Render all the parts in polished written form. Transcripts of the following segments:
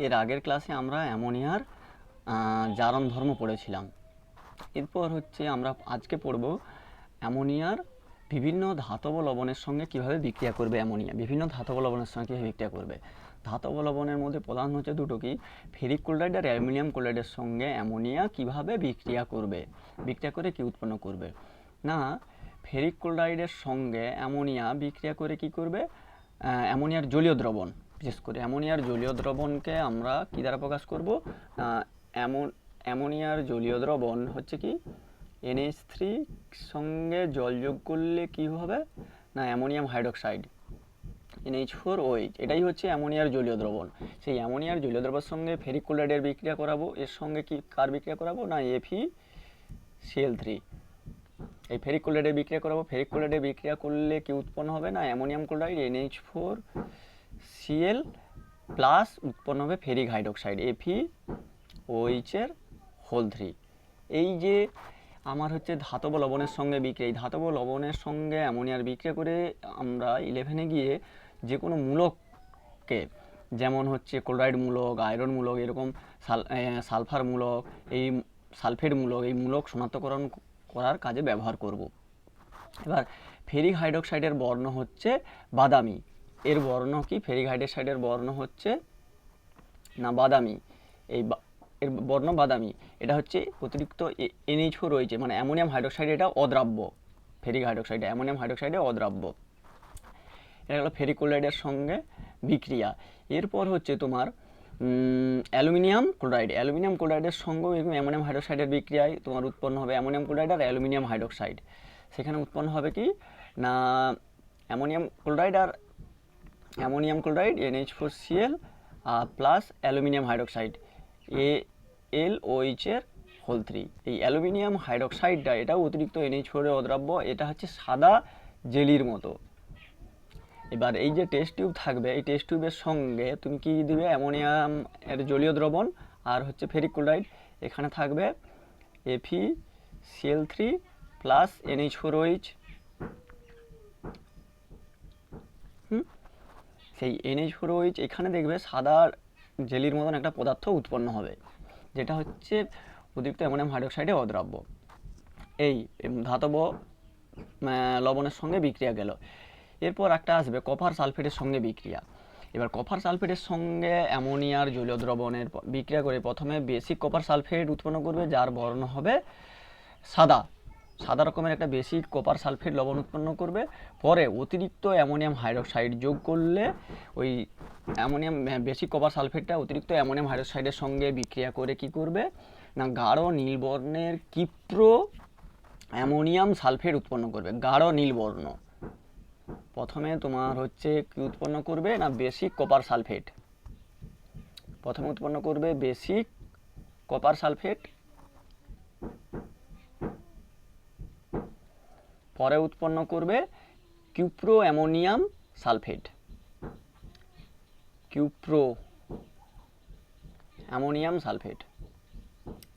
এর আগের ক্লাসে আমরা অ্যামোনিয়ার জারণ ধর্ম পড়েছিলাম। এরপর হচ্ছে আমরা আজকে পড়ব অ্যামোনিয়ার বিভিন্ন ধাতব লবণের সঙ্গে কিভাবে বিক্রিয়া করবে। অ্যামোনিয়া বিভিন্ন ধাতব লবণের সঙ্গে কীভাবে বিক্রিয়া করবে। ধাতব লবণের মধ্যে প্রধান হচ্ছে দুটো, কি ফেরিক ক্লোরাইড আর অ্যালুমিনিয়াম ক্লোরাইডের সঙ্গে অ্যামোনিয়া কিভাবে বিক্রিয়া করবে, বিক্রিয়া করে কি উৎপন্ন করবে না। ফেরিক ক্লোরাইডের সঙ্গে অ্যামোনিয়া বিক্রিয়া করে কি করবে, অ্যামোনিয়ার জলীয় দ্রবণ, বিশেষ করে অ্যামোনিয়ার জলীয় দ্রবণকে আমরা কি দ্বারা প্রকাশ করব। অ্যামোনিয়ার জলীয় দ্রবণ হচ্ছে কি NH3 সঙ্গে জল যোগ করলে কি হবে না, অ্যামোনিয়াম হাইড্রোক্সাইড NH4OH, এটাই হচ্ছে অ্যামোনিয়ার জলীয় দ্রবণ। সেই অ্যামোনিয়ার জলীয় দ্রবণের সঙ্গে ফেরিক ক্লোরাইডের বিক্রিয়া করাবো। এর সঙ্গে কি কার বিক্রিয়া করাবো না, FeCl3, এই ফেরিক ক্লোরাইডের বিক্রিয়া করাবো। ফেরিক ক্লোরাইডের বিক্রিয়া করলে কি উৎপন্ন হবে না, অ্যামোনিয়াম ক্লোরাইড NH4Cl প্লাস উৎপন্ন হবে ফেরিক হাইড্রোক্সাইড FeOH3। এই যে আমার হচ্ছে ধাতব লবণের সঙ্গে বিক্রিয়া, এই ধাতব লবণের সঙ্গে অ্যামোনিয়ার বিক্রিয়া করে আমরা 11-এ গিয়ে যে কোনো মূলককে, যেমন হচ্ছে ক্লোরাইড মূলক, আয়রন মূলক, এরকম সালফার মূলক, এই সালফেট মূলক, এই মূলক শনাক্তকরণ করার কাজে ব্যবহার করব। এবার ফেরিক হাইড্রোক্সাইডের বর্ণ হচ্ছে বাদামি। এর বর্ণ কি, ফেরিক হাইড্রোক্সাইডের বর্ণ হচ্ছে না বাদামি, এর বর্ণ বাদামি। এটা হচ্ছে অতিরিক্ত NH4 রয়েছে, মানে অ্যামোনিয়াম হাইড্রোক্সাইড, এটা অদ্রাব্য। ফেরিক হাইড্রোক্সাইড অ্যামোনিয়াম হাইড্রোক্সাইডে অদ্রাব্য। এটা হলো ফেরিক ক্লোরাইডের সঙ্গে বিক্রিয়া। এরপর হচ্ছে তোমার অ্যালুমিনিয়াম ক্লোরাইড। অ্যালুমিনিয়াম ক্লোরাইডের সঙ্গেও এরকম অ্যামোনিয়াম হাইড্রোক্সাইডের বিক্রিয়ায় তোমার উৎপন্ন হবে অ্যামোনিয়াম ক্লোরাইড আর অ্যালুমিনিয়াম হাইড্রোক্সাইড। সেখানে উৎপন্ন হবে কি না, ammonium chloride NH4Cl plus aluminium hydroxide AlOH3। এই অ্যালুমিনিয়াম হাইড্রোক্সাইডটা এটাও অতিরিক্ত NH4 এর অদ্রাব্য। এটা হচ্ছে সাদা জেলির মতো। এবার এই যে টেস্ট টিউব থাকবে, এই টেস্ট টিউবের সঙ্গে তুমি কি দিবে, অ্যামোনিয়াম এর জলীয় দ্রবণ আর হচ্ছে ফেরিক ক্লোরাইড। এখানে থাকবে FeCl3 প্লাস NH4OH। সেই NH4OH এখানে দেখবে সাদা জেলির মতন একটা পদার্থ উৎপন্ন হবে, যেটা হচ্ছে অতিরিক্ত অ্যামোনিয়াম হাইড্রোক্সাইডে অদ্রাব্য। এই ধাতব লবণের সঙ্গে বিক্রিয়া গেল। এরপর একটা আসবে কপার সালফেটের সঙ্গে বিক্রিয়া। এবার কপার সালফেটের সঙ্গে অ্যামোনিয়ার জলীয় দ্রবণের বিক্রিয়া করে প্রথমে বেসিক কপার সালফেট উৎপন্ন করবে, যার বর্ণ হবে সাদা রকমের একটা বেসিক কপার সালফেট লবণ উৎপন্ন করবে। পরে অতিরিক্ত অ্যামোনিয়াম হাইড্রোক্সাইড যোগ করলে ওই অ্যামোনিয়াম বেসিক কপার সালফেটটা অতিরিক্ত অ্যামোনিয়াম হাইড্রোক্সাইডের সঙ্গে বিক্রিয়া করে কি করবে না, গাঢ় নীল বর্ণের ক্ষিপ্র অ্যামোনিয়াম সালফেট উৎপন্ন করবে। গাঢ় নীল বর্ণ প্রথমে তোমার হচ্ছে কি উৎপন্ন করবে না, বেসিক কপার সালফেট। প্রথমে উৎপন্ন করবে বেসিক কপার সালফেট, পরে উৎপন্ন করবে cupro ammonium sulphate. Cupro ammonium sulphate,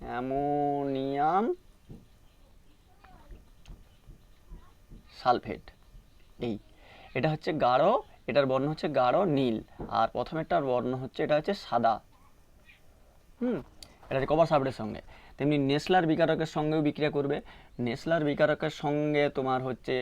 ammonium sulphate. এই এটা হচ্ছে গাঢ়, এটার বর্ণ হচ্ছে গাঢ় নীল, আর প্রথমেরটার বর্ণ হচ্ছে এটা হচ্ছে সাদা। এটা হচ্ছে কপার সালফেটের সঙ্গে। তেমনি নেসলার বিকারকের সঙ্গেও বিক্রিয়া করবে। নেসলার বিকারকের সঙ্গে তোমার হচ্ছে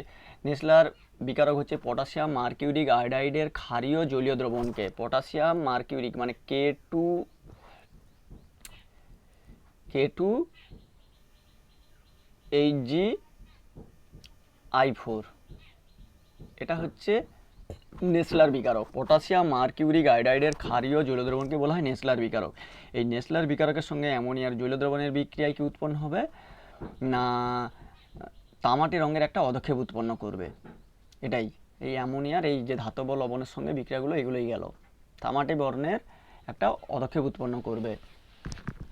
নেসলার বিকারক হচ্ছে পটাশিয়াম মার্কিউরিক আয়োডাইডের ক্ষারীয় জলীয় দ্রবণকে, পটাশিয়াম মার্কিউরিক মানে K2HgI4, এটা হচ্ছে নেসলার বিকারক। পটাশিয়াম মার্কিউরিক আয়োডাইডের ক্ষারীয় জলীয় দ্রবণকে বলা হয় নেসলার বিকারক। এই নেসলার বিকারকের সঙ্গে অ্যামোনিয়ার জলীয় দ্রবণের বিক্রিয়ায় কি উৎপন্ন হবে না, তামাটে রঙের একটা অধক্ষেপ উৎপন্ন করবে। এটাই এই অ্যামোনিয়ার এই যে ধাতব লবণের সঙ্গে বিক্রিয়াগুলো, এগুলোই গেল। তামাটে বর্ণের একটা অধক্ষেপ উৎপন্ন করবে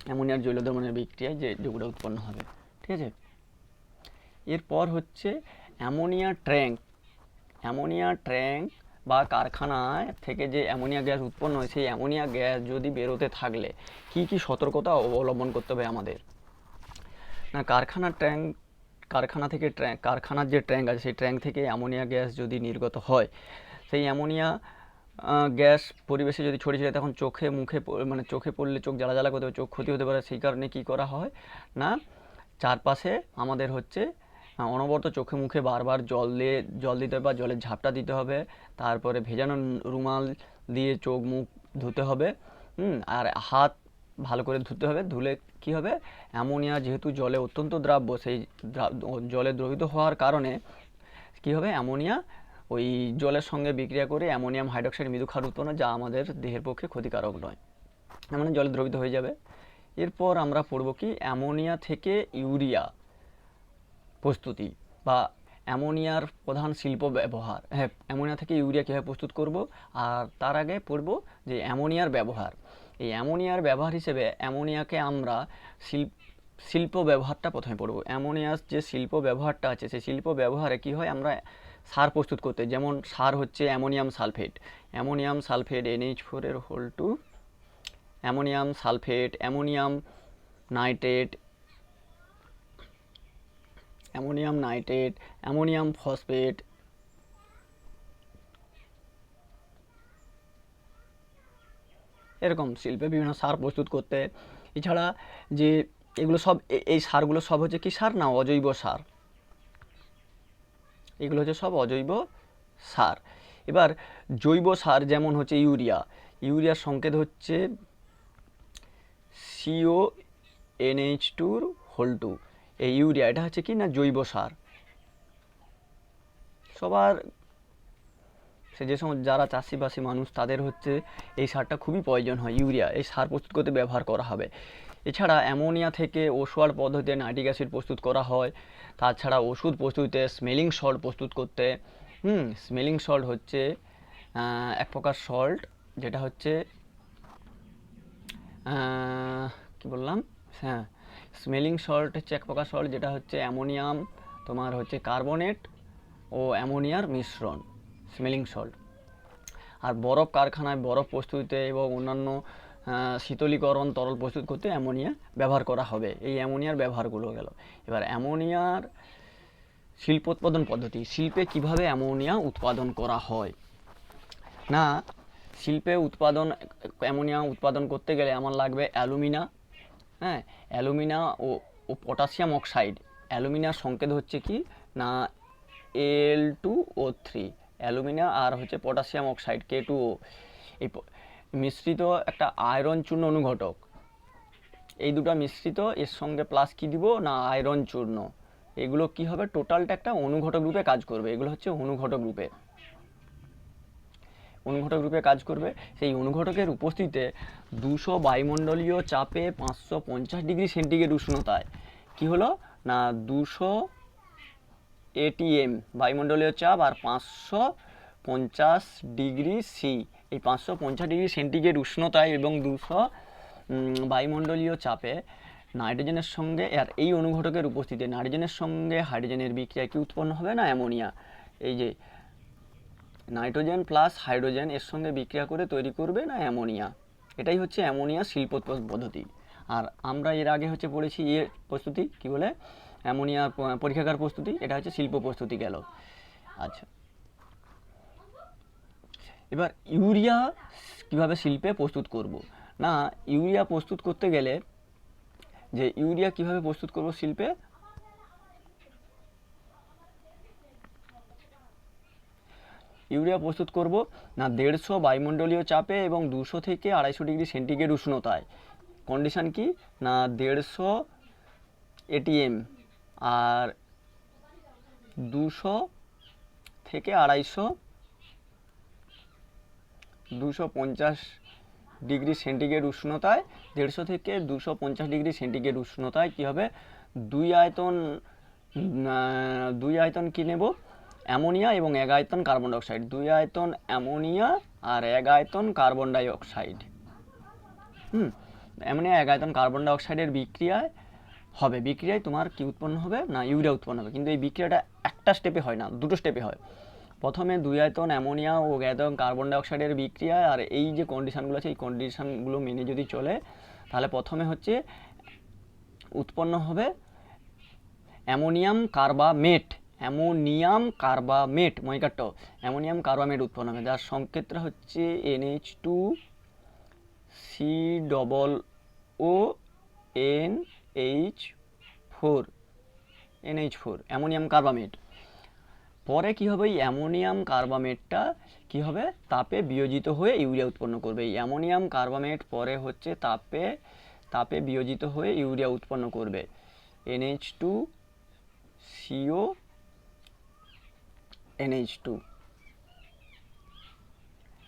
অ্যামোনিয়ার জলীয় দ্রবণের বিক্রিয়ায়, যেগুলো উৎপন্ন হবে। ঠিক আছে। এরপর হচ্ছে অ্যামোনিয়া ট্যাঙ্ক বা কারখানায় থেকে যে অ্যামোনিয়া গ্যাস উৎপন্ন হয়, সেই অ্যামোনিয়া গ্যাস যদি বেরোতে থাকলে কি কি সতর্কতা অবলম্বন করতে হবে আমাদের না, কারখানার যে ট্যাঙ্ক আছে, সেই ট্যাঙ্ক থেকে অ্যামোনিয়া গ্যাস যদি নির্গত হয়, সেই অ্যামোনিয়া গ্যাস পরিবেশে যদি ছড়িয়ে যায় তখন চোখে মুখে মানে চোখে পড়লে চোখ জ্বালা জ্বালা করতে পারে, চোখ ক্ষতি হতে পারে। সেই কারণে কি করা হয় না, চারপাশে আমাদের হচ্ছে অনবরত চোখে মুখে বারবার জল দিতে হবে বা জলের ঝাপটা দিতে হবে। তারপরে ভেজানো রুমাল দিয়ে চোখ মুখ ধুতে হবে। আর হাত ভালো করে ধুতে হবে। ধুলে কি হবে, অ্যামোনিয়া যেহেতু জলে অত্যন্ত দ্রাব্য, সেই জলে দ্রবীভূত হওয়ার কারণে কি হবে, অ্যামোনিয়া ওই জলের সঙ্গে বিক্রিয়া করে অ্যামোনিয়াম হাইড্রক্সাইড মৃদু ক্ষার উৎপন্ন, যা আমাদের দেহের পক্ষে ক্ষতিকারক নয়, মানে জলে দ্রবীভূত হয়ে যাবে। এরপর আমরা পড়ব কি, অ্যামোনিয়া থেকে ইউরিয়া প্রস্তুতি বা অ্যামোনিয়ার প্রধান শিল্প ব্যবহার। হ্যাঁ, অ্যামোনিয়া থেকে ইউরিয়া কীভাবে প্রস্তুত করব, আর তার আগে পড়ব যে অ্যামোনিয়ার ব্যবহার। এই অ্যামোনিয়ার ব্যবহার হিসেবে অ্যামোনিয়াকে আমরা শিল্প ব্যবহারটা প্রথমে পড়ব। অ্যামোনিয়ার যে শিল্প ব্যবহারটা আছে, সেই শিল্প ব্যবহারে কি হয়, আমরা সার প্রস্তুত করতে, যেমন সার হচ্ছে অ্যামোনিয়াম সালফেট, NH4 এর whole two, ammonium sulphate, ammonium nitrate, ammonium phosphate, এরকম শিল্পে বিভিন্ন সার প্রস্তুত করতে। এছাড়া যে এগুলো সব, এই সারগুলো সব হচ্ছে কি সার না, অজৈব সার। এগুলো হচ্ছে সব অজৈব সার। এবার জৈব সার যেমন হচ্ছে ইউরিয়ার সংকেত হচ্ছে CONH2 এই ইউরিয়া, এটা হচ্ছে কি না জৈব সার। সবার যে সমস্ত যারা চাষিবাসী মানুষ, তাদের হচ্ছে এই সারটা খুবই প্রয়োজন হয়। ইউরিয়া এই সার প্রস্তুত করতে ব্যবহার করা হবে। এছাড়া অ্যামোনিয়া থেকে ওসোয়াল পদ্ধতিতে নাইট্রিক অ্যাসিড প্রস্তুত করা হয়। তাছাড়া ওষুধ প্রস্তুতিতে স্মেলিং সল্ট প্রস্তুত করতে, স্মেলিং সল্ট হচ্ছে এক প্রকার সল্ট, যেটা হচ্ছে কি বললাম, হ্যাঁ, স্মেলিং সল্ট হচ্ছে এক প্রকার সল্ট, যেটা হচ্ছে অ্যামোনিয়াম তোমার হচ্ছে কার্বনেট ও অ্যামোনিয়ার মিশ্রণ, স্মেলিং সল্ট। আর বরফ কারখানায় বরফ প্রস্তুতিতে এবং অন্যান্য শীতলীকরণ তরল প্রস্তুত করতে অ্যামোনিয়া ব্যবহার করা হবে। এই অ্যামোনিয়ার ব্যবহারগুলো গেল। এবার অ্যামোনিয়ার শিল্পোৎপাদন পদ্ধতি, শিল্পে কিভাবে অ্যামোনিয়া উৎপাদন করা হয় না, শিল্পে অ্যামোনিয়া উৎপাদন করতে গেলে আমার লাগবে অ্যালুমিনা, হ্যাঁ, অ্যালুমিনা ও পটাশিয়াম অক্সাইড। অ্যালুমিনার সংকেত হচ্ছে কি না Al2O3, অ্যালুমিনা আর হচ্ছে পটাশিয়াম অক্সাইড K2O, এই মিশ্রিত একটা আয়রন চূর্ণ অনুঘটক। এই দুটো মিশ্রিত, এর সঙ্গে প্লাস কি দিব না আয়রন চূর্ণ। এগুলো কি হবে, টোটালটা একটা অনুঘটক রূপে কাজ করবে। এগুলো হচ্ছে অনুঘটক রূপে কাজ করবে। সেই অনুঘটকের উপস্থিতিতে 200 বায়ুমণ্ডলীয় চাপে 550 ডিগ্রি সেন্টিগ্রেড উষ্ণতায় কি হলো না 200 ATM বায়ুমণ্ডলীয় চাপ আর 550 ডিগ্রি সি, এই 550 ডিগ্রি সেন্টিগ্রেড উষ্ণতায় এবং 200 বায়ুমণ্ডলীয় চাপে নাইট্রোজেনের সঙ্গে, আর এই অনুঘটকের উপস্থিতিতে নাইট্রোজেনের সঙ্গে হাইড্রোজেনের বিক্রিয়ায় কি উৎপন্ন হবে না অ্যামোনিয়া। এই যে নাইট্রোজেন প্লাস হাইড্রোজেন এর সঙ্গে বিক্রিয়া করে তৈরি করবে না অ্যামোনিয়া। এটাই হচ্ছে অ্যামোনিয়া শিল্পোৎপাদন পদ্ধতি। আর আমরা এর আগে হচ্ছে পড়েছি এর প্রস্তুতি কি বলে, অ্যামোনিয়া পরীক্ষাগার প্রস্তুতি, এটা হচ্ছে শিল্প প্রস্তুতি গেল। আচ্ছা, এবার ইউরিয়া কিভাবে শিল্পে প্রস্তুত করব না, ইউরিয়া প্রস্তুত করতে গেলে যে ইউরিয়া কিভাবে প্রস্তুত করব শিল্পে, ইউরিয়া প্রস্তুত করব না 150 বায়ুমণ্ডলীয় চাপে এবং 200 থেকে 250 ডিগ্রি সেন্টিগ্রেড উষ্ণতায়। কন্ডিশন কি না 150 ATM আর 200 থেকে 250 ডিগ্রি সেন্টিগ্রেড উষ্ণতায়, 150 থেকে 250 ডিগ্রি সেন্টিগ্রেড উষ্ণতায় কী হবে, দুই আয়তন কি নেব, অ্যামোনিয়া এবং 1 আয়তন কার্বন ডাইঅক্সাইড। 2 আয়তন অ্যামোনিয়া আর 1 আয়তন কার্বন ডাইঅক্সাইড। অ্যামোনিয়া 1 আয়তন কার্বন ডাইঅক্সাইডের বিক্রিয়ায় তোমার কি উৎপন্ন হবে না ইউরিয়া উৎপন্ন হবে। কিন্তু এই বিক্রিয়াটা একটা স্টেপে হয় না, দুটো স্টেপে হয়। প্রথমে 2 আয়তন অ্যামোনিয়া ও 1 আয়তন কার্বন ডাইঅক্সাইডের বিক্রিয়া, আর এই যে কন্ডিশনগুলো আছে এই কন্ডিশনগুলো মেনে যদি চলে, তাহলে প্রথমে হচ্ছে উৎপন্ন হবে অ্যামোনিয়াম কার্বামেট, অ্যামোনিয়াম কার্বামেট ময়কাট্ট অ্যামোনিয়াম কার্বামেট উৎপন্ন হবে, যার সংকেতটা হচ্ছে NH2COONH4 অ্যামোনিয়াম কার্বামেট। পরে কি হবে, এই অ্যামোনিয়াম কার্বামেটটা কি হবে, তাপে বিয়োজিত হয়ে ইউরিয়া উৎপন্ন করবে। এই অ্যামোনিয়াম কার্বামেট পরে হচ্ছে তাপে বিয়োজিত হয়ে ইউরিয়া উৎপন্ন করবে, NH2CONH2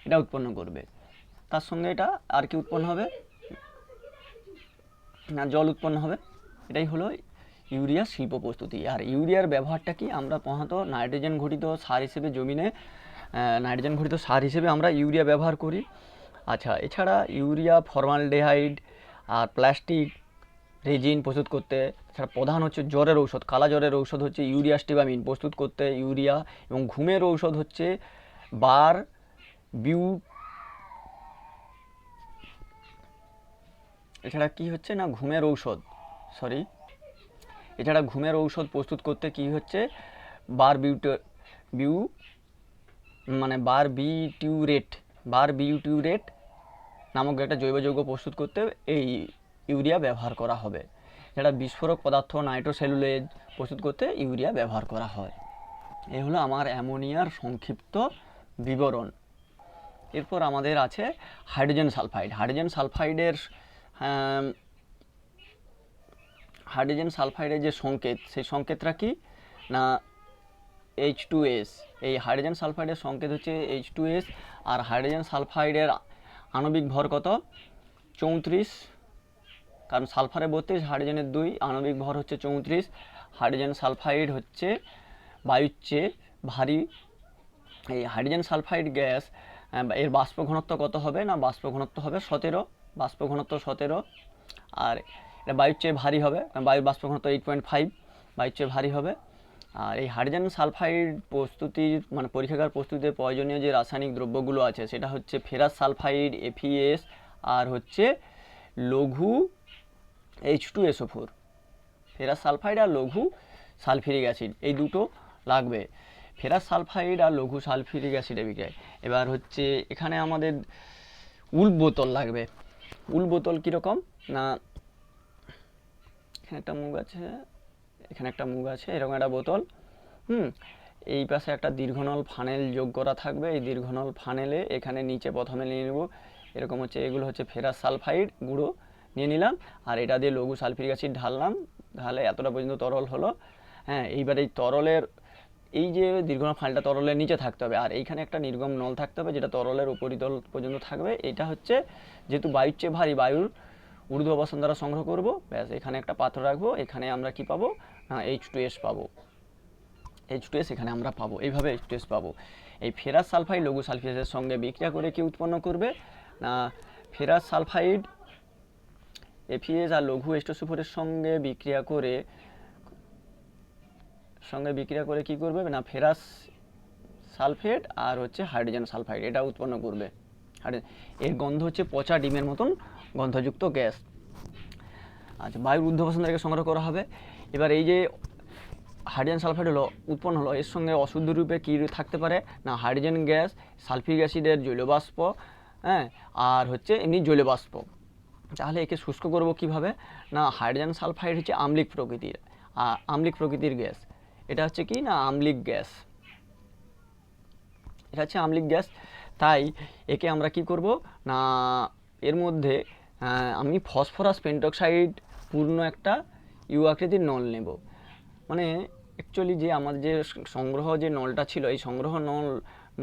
এটা উৎপন্ন করবে। তার সঙ্গে এটা আর কি উৎপন্ন হবে না, জল উৎপন্ন হবে। এটাই হলো ইউরিয়া শিল্প প্রস্তুতি। আর ইউরিয়ার ব্যবহারটা কি, আমরা প্রধানত নাইট্রোজেন ঘটিত সার হিসেবে জমিনে নাইট্রোজেন ঘটিত সার হিসেবে আমরা ইউরিয়া ব্যবহার করি। আচ্ছা, এছাড়া ইউরিয়া ফর্মালডিহাইড আর প্লাস্টিক রেজিন প্রস্তুত করতে, এছাড়া প্রধান হচ্ছে জ্বরের ঔষধ, কালা জ্বরের ঔষধ হচ্ছে ইউরিয়া স্টিবামিন প্রস্তুত করতে ইউরিয়া, এবং ঘুমের ঔষধ হচ্ছে বার বিউ এছাড়া কি হচ্ছে না ঘুমের ঔষধ এছাড়া ঘুমের ঔষধ প্রস্তুত করতে কি হচ্ছে বার বিউ মানে বারবিউটিউরেট নামক একটা জৈব যৌগ প্রস্তুত করতে এই ইউরিয়া ব্যবহার করা হবে। যেটা বিস্ফোরক পদার্থ নাইট্রোসেলুলোজ প্রস্তুত করতে ইউরিয়া ব্যবহার করা হয়। এই হলো আমার অ্যামোনিয়ার সংক্ষিপ্ত বিবরণ। এরপর আমাদের আছে হাইড্রোজেন সালফাইডের যে সংকেত, সেই সংকেতটা কি না H2S। এই হাইড্রোজেন সালফাইডের সংকেত হচ্ছে H2S। আর হাইড্রোজেন সালফাইডের আণবিক ভর কত, 34, কারণ সালফারে 32, হাইড্রোজেনের 2, আণবিক ভর হচ্ছে 34। হাইড্রোজেন সালফাইড হচ্ছে বায়ুর চেয়ে ভারী। এই হাইড্রোজেন সালফাইড গ্যাস এর বাষ্প ঘনত্ব কত হবে না, বাষ্প ঘনত্ব হবে 17, বাষ্প ঘনত্ব 17। আর এটা বায়ুর চেয়ে ভারী হবে, কারণ বায়ুর বাষ্প ঘনত্ব 8.5, বায়ুর চেয়ে ভারী হবে। আর এই হাইড্রোজেন সালফাইড প্রস্তুতির মানে পরীক্ষাগার প্রস্তুতিতে প্রয়োজনীয় যে রাসায়নিক দ্রব্যগুলো আছে সেটা হচ্ছে ফেরাস সালফাইড FeS আর হচ্ছে লঘু H2SO4। ফেরাস সালফাইড আর লঘু সালফিউরিক অ্যাসিড এই দুটো লাগবে, ফেরাস সালফাইড আর লঘু সালফিউরিক অ্যাসিডের বিক্রিয়ায়। এবার হচ্ছে এখানে আমাদের উল বোতল লাগবে। উল বোতল কীরকম না, এখানে একটা মুখ আছে, এখানে একটা মুখ আছে, এরকম একটা বোতল। এই পাশে একটা দীর্ঘনল ফানেল যোগ করা থাকবে। এই দীর্ঘনল ফানেলে এখানে নিচে প্রথমে নিয়ে নেব এরকম হচ্ছে, এগুলো হচ্ছে ফেরাস সালফাইড গুঁড়ো নিয়ে নিলাম, আর এটা দিয়ে লঘু সালফিউরিক অ্যাসিড ঢাললাম, ঢালে এতটা পর্যন্ত তরল হলো। হ্যাঁ, এইবার এই তরলের এই যে দীর্ঘনল ফানেলটা তরলের নিচে থাকতে হবে, আর এইখানে একটা নির্গম নল থাকতে হবে যেটা তরলের উপরিতল পর্যন্ত থাকবে। এটা হচ্ছে যেহেতু বায়ুর চেয়ে ভারী, বায়ুর ঊর্ধ্ব অবস্থান দ্বারা সংগ্রহ করব। ব্যাস, এখানে একটা পাত্র রাখবো, এখানে আমরা কি পাবো না H2S পাবো, H2S এখানে আমরা পাবো, এইভাবে H2S পাবো। এই ফেরাস সালফাইড লঘু সালফিউরিকের সঙ্গে বিক্রিয়া করে কি উৎপন্ন করবে না, ফেরাস সালফাইড FeS আর লঘু H2SO4 এর সঙ্গে বিক্রিয়া করে কি করবে না, ফেরাস সালফেট আর হচ্ছে হাইড্রোজেন সালফাইড এটা উৎপন্ন করবে। এর গন্ধ হচ্ছে পচা ডিমের মতন গন্ধযুক্ত গ্যাস। আচ্ছা, বায়ুর ঊর্ধ্ব অবস্থান থেকে সংগ্রহ করা হবে। এবার এই যে হাইড্রোজেন সালফাইড হলো উৎপন্ন হলো, এর সঙ্গে অশুদ্ধ রূপে কী থাকতে পারে না, হাইড্রোজেন গ্যাস, সালফিউরিক অ্যাসিডের জৈলবাষ্প, হ্যাঁ, আর হচ্ছে এমনি জৈলবাষ্প। তাহলে একে শুষ্ক করব কিভাবে না, হাইড্রোজেন সালফাইড হচ্ছে আম্লিক প্রকৃতির গ্যাস। এটা হচ্ছে কি না আম্লিক গ্যাস, এটা হচ্ছে আম্লিক গ্যাস। তাই একে আমরা কি করব না, এর মধ্যে আমি ফসফরাস পেন্টক্সাইড পূর্ণ একটা ইউ আকৃতির নল নেব। মানে অ্যাকচুয়ালি যে আমাদের যে সংগ্রহ যে নলটা ছিল, এই সংগ্রহ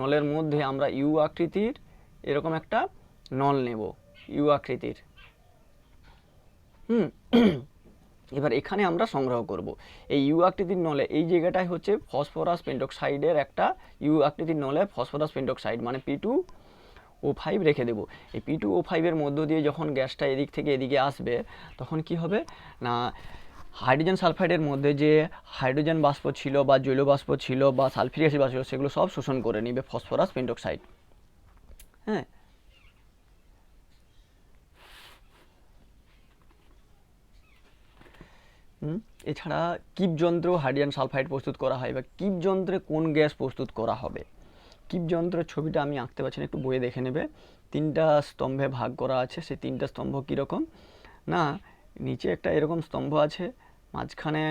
নলের মধ্যে আমরা ইউ আকৃতির এরকম একটা নল নেব, ইউ আকৃতির। এবার এখানে আমরা সংগ্রহ করব এই ইউ আকৃতির নলে, এই জায়গাটায় হচ্ছে ফসফরাস পেন্টক্সাইডের একটা ইউ আকৃতির নলে ফসফরাস পেন্টক্সাইড মানে P2O5 রেখে দেব। এই P2O5 এর মধ্য দিয়ে যখন গ্যাসটা এদিক থেকে এদিকে আসবে তখন কি হবে না, হাইড্রোজেন সালফাইডের মধ্যে যে হাইড্রোজেন বাষ্প ছিল বা জৈল বাষ্প ছিল বা সালফিউরিক অ্যাসিড বাষ্প ছিল সেগুলো সব শোষণ করে নেবে ফসফরাস পেন্টক্সাইড। হ্যাঁ, এছাড়া কিপ যন্ত্র হাইড্রোজেন সালফাইড প্রস্তুত করা হয়, বা কিপ যন্ত্রে কোন গ্যাস প্রস্তুত করা হবে। কিপ যন্ত্রের ছবিটা আমি আঁকতে পারছি না, একটু বইয়ে দেখে নেবে। 3টা স্তম্ভে ভাগ করা আছে। সেই 3টা স্তম্ভ কীরকম না, নিচে একটা এরকম স্তম্ভ আছে, মাঝখানে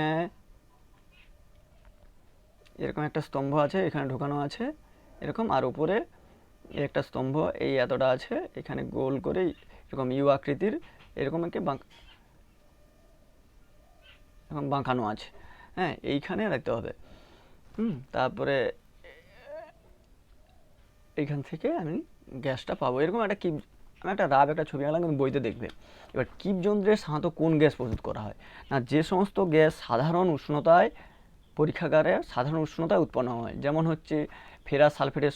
এরকম একটা স্তম্ভ আছে, এখানে ঢোকানো আছে এরকম, আর উপরে একটা স্তম্ভ এই এতটা আছে, এখানে গোল করে এরকম ইউ আকৃতির এরকম একটা বাঁকানো আছে। হ্যাঁ, এইখানে রাখতে হবে। তারপরে এইখান থেকে আমি গ্যাসটা পাবো, এরকম একটা কিপ, আমি একটা একটা ছবি আঁকলাম, কিন্তু বইতে দেখবে। এবার কিপ যন্ত্রে সাধারণত কোন গ্যাস প্রস্তুত করা হয় না, যে সমস্ত গ্যাস সাধারণ উষ্ণতায় পরীক্ষাগারে সাধারণ উষ্ণতায় উৎপন্ন হয়, যেমন হচ্ছে ফেরাস সালফাইডের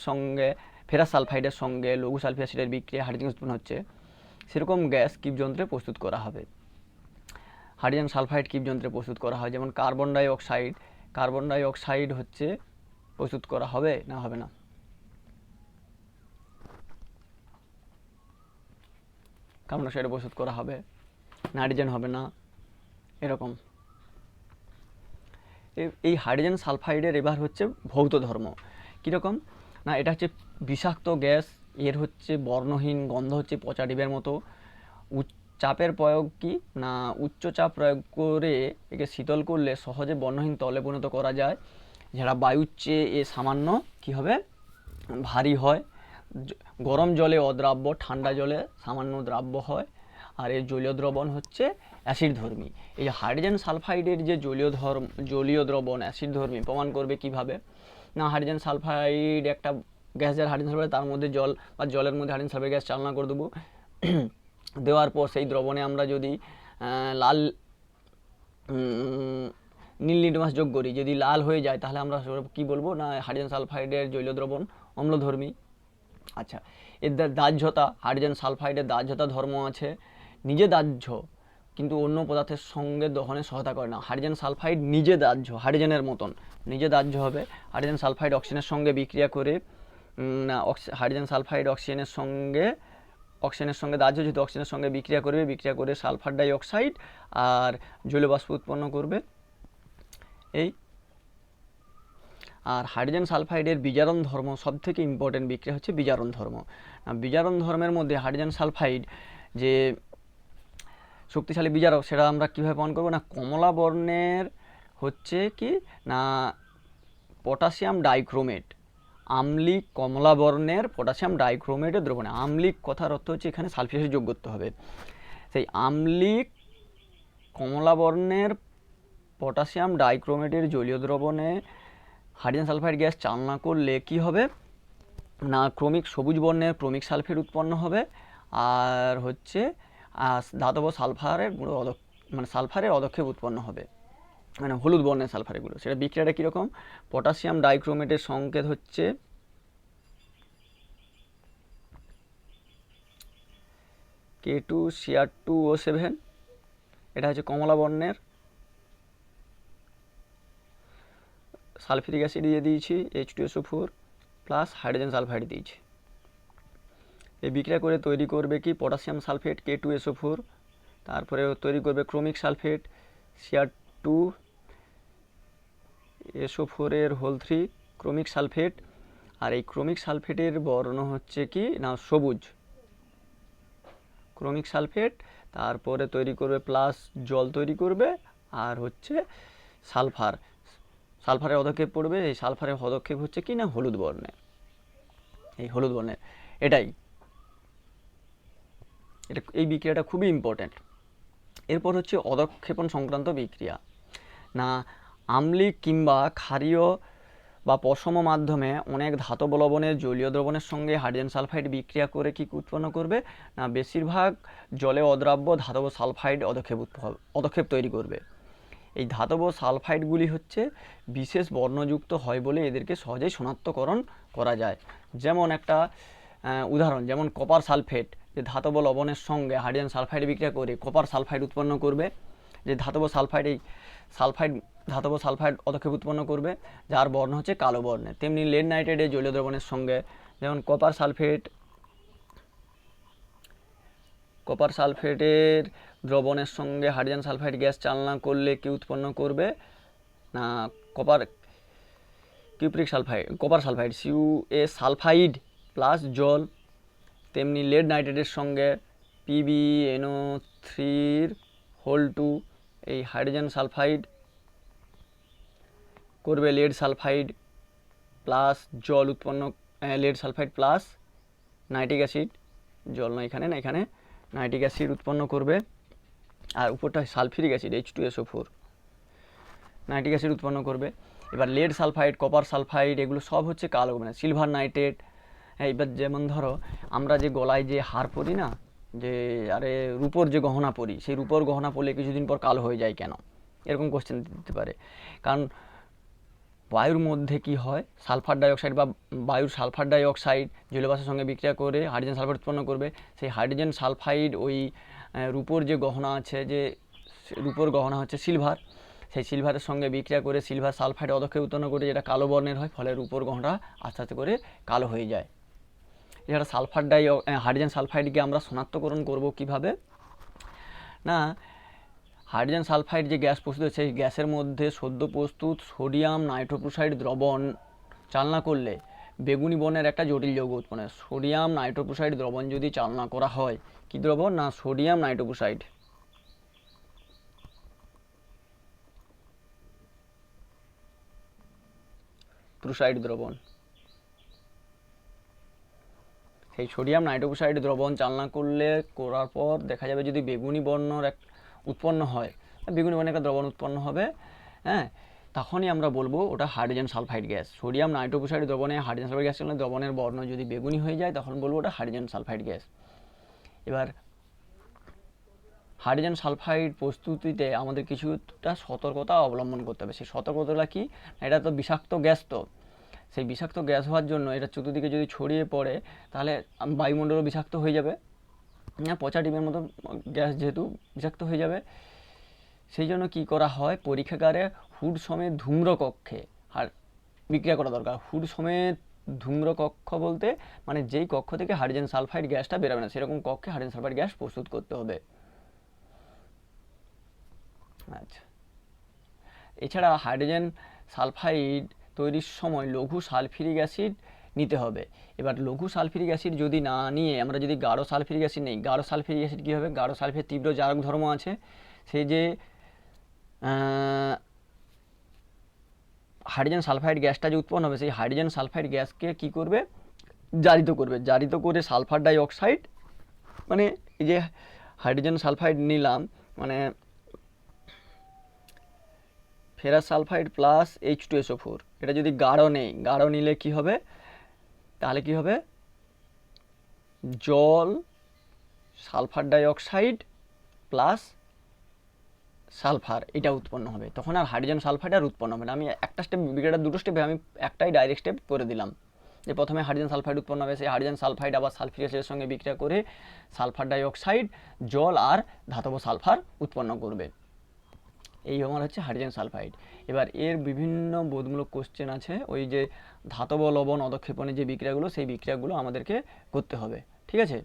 সঙ্গে লঘু সালফিক অ্যাসিডের বিক্রিয়া হাইড্রোজেন উৎপন্ন হচ্ছে, সেরকম গ্যাস কিপ যন্ত্রে প্রস্তুত করা হবে। হাইড্রোজেন সালফাইড কিপ যন্ত্রে প্রস্তুত করা হয়, যেমন কার্বন ডাই অক্সাইড হচ্ছে প্রস্তুত করা হবে না হবে না। কার্বন ডাইঅক্সাইড প্রস্তুত করা হবে, নাইট্রোজেন হবে না, এরকম। এই হাইড্রোজেন সালফাইডের এবার হচ্ছে ভৌত ধর্ম কীরকম না, এটা হচ্ছে বিষাক্ত গ্যাস, এর হচ্ছে বর্ণহীন গন্ধ, হচ্ছে পচা ডিবের মতো। চাপের প্রয়োগ কি না, উচ্চ চাপ প্রয়োগ করে একে শীতল করলে সহজে বর্ণহীন তলে পরিণত করা যায়। যারা বায়ুর চেয়ে এ সামান্য কি হবে, ভারী হয়। গরম জলে অদ্রাব্য, ঠান্ডা জলে সামান্য দ্রাব্য হয়। আর এর জলীয় দ্রবণ হচ্ছে অ্যাসিড ধর্মী। এই হাইড্রোজেন সালফাইডের যে জলীয় দ্রবণ অ্যাসিড ধর্মী প্রমাণ করবে কিভাবে না, হাইড্রোজেন সালফাইড একটা গ্যাস, যার হাইড্রোজেন সালফাইড, তার মধ্যে জল বা জলের মধ্যে হাইড্রোজেন সালফাইড গ্যাস চালনা করে দেবো। দেওয়ার পর সেই দ্রবণে আমরা যদি নীল লিটমাস যোগ করি, যদি লাল হয়ে যায় তাহলে আমরা কি বলবো না, হাইড্রোজেন সালফাইডের জলীয় দ্রবণ অম্লধর্মী। আচ্ছা, এর দাহ্যতা, হাইড্রোজেন সালফাইডের দাহ্যতা ধর্ম আছে, নিজে দাহ্য কিন্তু অন্য পদার্থের সঙ্গে দহনে সহায়তা করে না। হাইড্রোজেন সালফাইড নিজে দাহ্য, হাইড্রোজেনের মতন নিজে দাহ্য হবে। হাইড্রোজেন সালফাইড অক্সিজেনের সঙ্গে বিক্রিয়া করে হাইড্রোজেন সালফাইড অক্সিজেনের সঙ্গে দাহ্য, যেহেতু অক্সিজেনের সঙ্গে বিক্রিয়া করে সালফার ডাই অক্সাইড আর জলীয় বাষ্প উৎপন্ন করবে। এই আর হাইড্রোজেন সালফাইডের বিজারণ ধর্ম, সব থেকে ইম্পর্টেন্ট বিক্রিয়া হচ্ছে বিজারণ ধর্ম। বিজারণ ধর্মের মধ্যে হাইড্রোজেন সালফাইড যে শক্তিশালী বিজারক, সেটা আমরা কীভাবে প্রমাণ করবো না, কমলা বর্ণের হচ্ছে কি না পটাশিয়াম ডাইক্রোমেট, আম্লিক কমলা বর্ণের পটাশিয়াম ডাইক্রোমেটের দ্রবণে, আম্লিক কথার অর্থ হচ্ছে এখানে সালফিক অ্যাসিড যোগ করতে হবে। সেই আম্লিক কমলা বর্ণের পটাশিয়াম ডাইক্রোমেটের জলীয় দ্রবণে হাইড্রোজেন সালফাইড গ্যাস চালনা করলে কি হবে না, ক্রমিক সবুজ বর্ণের ক্রমিক সালফেট উৎপন্ন হবে। আর হচ্ছে ধাতব সালফারের গুঁড়ো সালফারের অদক্ষেপ উৎপন্ন হবে, মানে হলুদ বর্ণের সালফারগুলো। সেটা বিক্রিয়াটা কীরকম, পটাশিয়াম ডাইক্রোমেটের সংকেত হচ্ছে K2Cr2O7, এটা হচ্ছে কমলা বর্ণের। সালফিউরিক অ্যাসিড দিয়ে দিয়েছি H2SO4 প্লাস হাইড্রোজেন সালফাইড দিয়েছি। এই বিক্রিয়া করে তৈরি করবে কি পটাশিয়াম সালফেট K2SO4, তারপরে তৈরি করবে ক্রোমিক সালফেট Cr2SO4 এর হোল 3 ক্রোমিক সালফেট। আর এই ক্রোমিক সালফেটের বর্ণ হচ্ছে কি না সবুজ, ক্রোমিক সালফেট। তারপরে তৈরি করবে প্লাস জল তৈরি করবে, আর হচ্ছে সালফারের পদক্ষেপ পড়বে। এই সালফারের পদক্ষেপ হচ্ছে কি না হলুদ বর্ণের, এই হলুদ বর্ণের। এই বিক্রিয়াটা খুবই ইম্পর্ট্যান্ট। এরপর হচ্ছে অদক্ষেপণ সংক্রান্ত বিক্রিয়া না, আম্লিক কিংবা ক্ষারীয় বা পশম মাধ্যমে অনেক ধাতব লবণের জলীয় দ্রবণের সঙ্গে হাইড্রোজেন সালফাইড বিক্রিয়া করে কি উৎপন্ন করবে না, বেশিরভাগ জলে অদ্রাব্য ধাতব সালফাইড অদক্ষেপ তৈরি করবে। এই ধাতব সালফাইডগুলি হচ্ছে বিশেষ বর্ণযুক্ত হয় বলে এদেরকে সহজেই শনাক্তকরণ করা যায়। যেমন একটা উদাহরণ, যেমন কপার সালফেট, যে ধাতব লবণের সঙ্গে হাইড্রোজেন সালফাইড বিক্রিয়া করে কপার সালফাইড উৎপন্ন করবে। যে ধাতব সালফাইড অদক্ষেপ উৎপন্ন করবে, যার বর্ণ হচ্ছে কালো বর্ণের। তেমনি লেড নাইট্রেটের জলীয় দ্রবণের সঙ্গে যেমন কপার কপার সালফেটের দ্রবণের সঙ্গে হাইড্রোজেন সালফাইড গ্যাস চালনা করলে কি উৎপন্ন করবে না copper sulphide CuA sulphide plus জল। তেমনি লেড নাইট্রেটের সঙ্গে PbNO3 এই হাইড্রোজেন সালফাইড করবে লেড সালফাইড প্লাস জল উৎপন্ন, lead sulphide plus nitric acid, জল নয় এখানে, না এখানে নাইট্রিক অ্যাসিড উৎপন্ন করবে। আর উপরটা sulphuric acid H2SO4 nitric acid উৎপন্ন করবে। এবার লেড সালফাইড, কপার সালফাইড এগুলো সব হচ্ছে কালো, মানে সিলভার নাইট্রেট। হ্যাঁ, এবার যেমন ধরো আমরা যে গলায় যে হার পরি না, যে আরে রূপোর যে গহনা পরি, সেই রূপোর গহনা পরলে কিছুদিন পর কালো হয়ে যায় কেন, এরকম কোশ্চেন দিতে পারে। কারণ বায়ুর মধ্যে কি হয়, সালফার ডাইঅক্সাইড বা বায়ুর সালফার ডাইঅক্সাইড জলীয়বাষ্পের সঙ্গে বিক্রিয়া করে হাইড্রোজেন সালফাইড উৎপন্ন করবে। সেই হাইড্রোজেন সালফাইড ওই রূপোর যে গহনা আছে, যে রূপোর গহনা হচ্ছে সিলভার, সেই সিলভারের সঙ্গে বিক্রিয়া করে সিলভার সালফাইড অধক্ষেপ উৎপন্ন করে, যেটা কালো বর্ণের হয়, ফলে রূপোর গহনা আস্তে আস্তে করে কালো হয়ে যায়। এছাড়া হাইড্রোজেন সালফাইডকে আমরা শনাক্তকরণ করব কিভাবে না, হাইড্রোজেন সালফাইড যে গ্যাস প্রস্তুত হচ্ছে, সেই গ্যাসের মধ্যে সদ্য প্রস্তুত সোডিয়াম নাইট্রোক্লোরাইড দ্রবণ চালনা করলে বেগুনি বর্ণের একটা জটিল যৌগ উৎপন্ন হয়। সোডিয়াম নাইট্রোক্লোরাইড দ্রবণ যদি চালনা করা হয়, কি দ্রবণ না সোডিয়াম নাইট্রোক্লোরাইড, দ্রবণ, সেই সোডিয়াম নাইট্রোক্লোরাইড দ্রবণ চালনা করার পর দেখা যাবে যদি বেগুনি বর্ণের উৎপন্ন হয়, বেগুনি বর্ণের একটা দ্রবণ উৎপন্ন হবে, হ্যাঁ, তখনই আমরা বলবো ওটা hydrogen sulphide gas. Sodium nitrochloride দ্রবণে হাইড্রোজেন সালফাইড গ্যাস চালনা, দ্রবণের বর্ণ যদি বেগুনি হয়ে যায় তখন বলবো ওটা হাইড্রোজেন সালফাইড গ্যাস। এবার হাইড্রোজেন সালফাইড প্রস্তুতিতে আমাদের কিছুটা সতর্কতা অবলম্বন করতে হবে। সেই সতর্কতাটা কি, এটা তো বিষাক্ত গ্যাস, তো সেই বিষাক্ত গ্যাস হওয়ার জন্য এটা চতুর্দিকে যদি ছড়িয়ে পড়ে তাহলে বায়ুমণ্ডলও বিষাক্ত হয়ে যাবে, পচা ডিমের মতো গ্যাস যেহেতু বিষাক্ত হয়ে যাবে। সেই জন্য কী করা হয়, পরীক্ষাগারে হুড সমেত ধূম্রকক্ষে আর বিক্রিয়া করা দরকার। হুড সমেত ধূম্রকক্ষ বলতে মানে যেই কক্ষ থেকে হাইড্রোজেন সালফাইড গ্যাসটা বেরোবে না, সেরকম কক্ষে হাইড্রোজেন সালফাইড গ্যাস প্রস্তুত করতে হবে। আচ্ছা, এছাড়া হাইড্রোজেন সালফাইড তৈরির সময় লঘু সালফিউরিক অ্যাসিড নিতে হবে। এবার লঘু সালফিউরিক অ্যাসিড যদি না নিয়ে আমরা যদি গাঢ় সালফিউরিক অ্যাসিড নেই, গাঢ় সালফিউরিক অ্যাসিড কী হবে, গাঢ় সালফের তীব্র জারক ধর্ম আছে, সেই যে হাইড্রোজেন সালফাইড গ্যাসটা যে উৎপন্ন হবে, সেই হাইড্রোজেন সালফাইড গ্যাসকে কী করবে, জারিত করে সালফার ডাই অক্সাইড, মানে এই যে হাইড্রোজেন সালফাইড নিলাম, মানে ফেরাস সালফাইড প্লাস H2SO4, এটা যদি গাঢ় নেই, গাঢ় নিলে কি হবে, তাহলে কি হবে, জল, sulphur die oxide plus sulphur, এটা উৎপন্ন হবে। তখন আর হাইড্রোজেন সালফাইড আর উৎপন্ন হবে না। আমি একটা স্টেপ, বিক্রিয়াটা দুটো স্টেপে আমি একটাই ডাইরেক্ট স্টেপ করে দিলাম, যে প্রথমে হাইড্রোজেন সালফাইড উৎপন্ন হবে, সেই হাইড্রোজেন সালফাইড আবার সালফিউরিক অ্যাসিডের সঙ্গে বিক্রিয়া করে সালফার ডাই অক্সাইড, জল আর ধাতব সালফার উৎপন্ন করবে। এই আমার হচ্ছে হাইড্রোজেন সালফাইড। এবার এর বিভিন্ন বোধমূলক কোশ্চেন আছে, ওই যে ধাতব লবণ অধক্ষেপণের যে বিক্রিয়াগুলো, সেই বিক্রিয়াগুলো আমাদেরকে করতে হবে, ঠিক আছে।